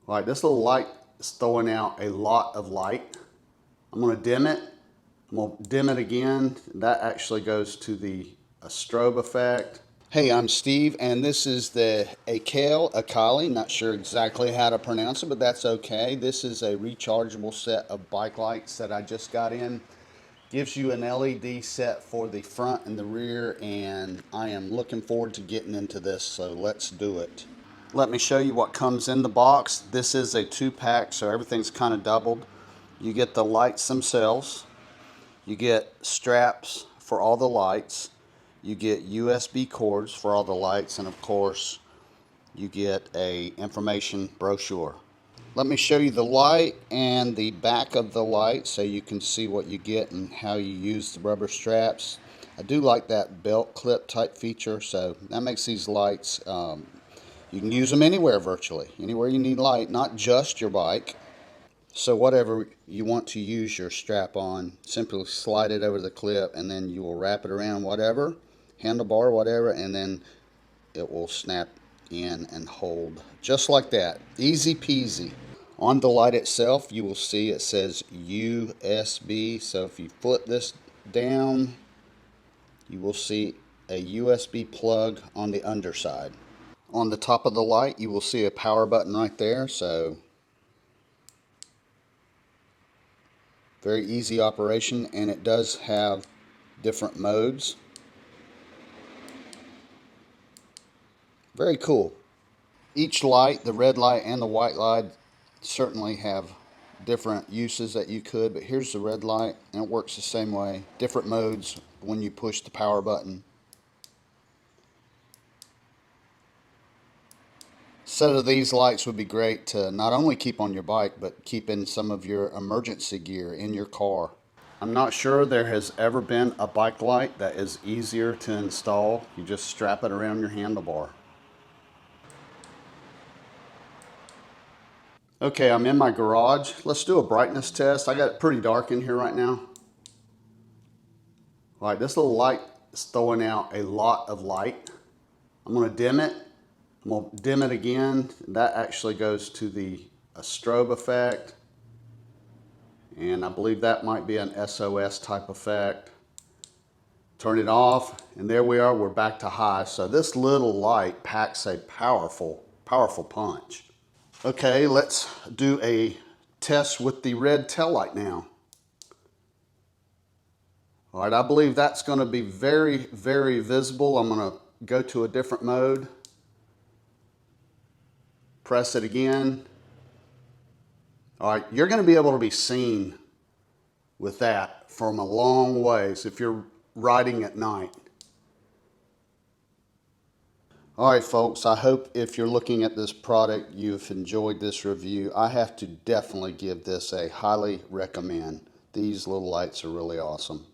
All right, this little light is throwing out a lot of light. I'm going to dim it. I'm going to dim it again. That actually goes to the strobe effect. Hey, I'm Steve, and this is the Akali. Not sure exactly how to pronounce it, but that's okay. This is a rechargeable set of bike lights that I just got in. Gives you an LED set for the front and the rear, and I am looking forward to getting into this, so let's do it. Let me show you what comes in the box. This is a 2-pack, so everything's kind of doubled. You get the lights themselves. You get straps for all the lights. You get USB cords for all the lights, and of course, you get a information brochure. Let me show you the light and the back of the light so you can see what you get and how you use the rubber straps. I do like that belt clip type feature, so that makes these lights, you can use them anywhere virtually, anywhere you need light, not just your bike. So whatever you want to use your strap on, simply slide it over the clip and then you will wrap it around whatever, handlebar, whatever, and then it will snap in and hold just like that. Easy peasy. On the light itself, you will see it says USB. So if you flip this down, you will see a USB plug on the underside. On the top of the light, you will see a power button right there. So very easy operation, and it does have different modes. Very cool. Each light, the red light and the white light, certainly have different uses that you could, but here's the red light, and it works the same way. Different modes when you push the power button. A set of these lights would be great to not only keep on your bike, but keep in some of your emergency gear in your car. I'm not sure there has ever been a bike light that is easier to install. You just strap it around your handlebar. Okay, I'm in my garage. Let's do a brightness test. I got it pretty dark in here right now. All right, this little light is throwing out a lot of light. I'm going to dim it. I'm going to dim it again. That actually goes to the strobe effect. And I believe that might be an SOS type effect. Turn it off, and there we are. We're back to high. So this little light packs a powerful, powerful punch. Okay, let's do a test with the red tail light now. All right, I believe that's going to be very, very visible. I'm going to go to a different mode. Press it again. All right, you're going to be able to be seen with that from a long ways if you're riding at night. All right, folks, I hope if you're looking at this product, you've enjoyed this review. I have to definitely give this a highly recommend. These little lights are really awesome.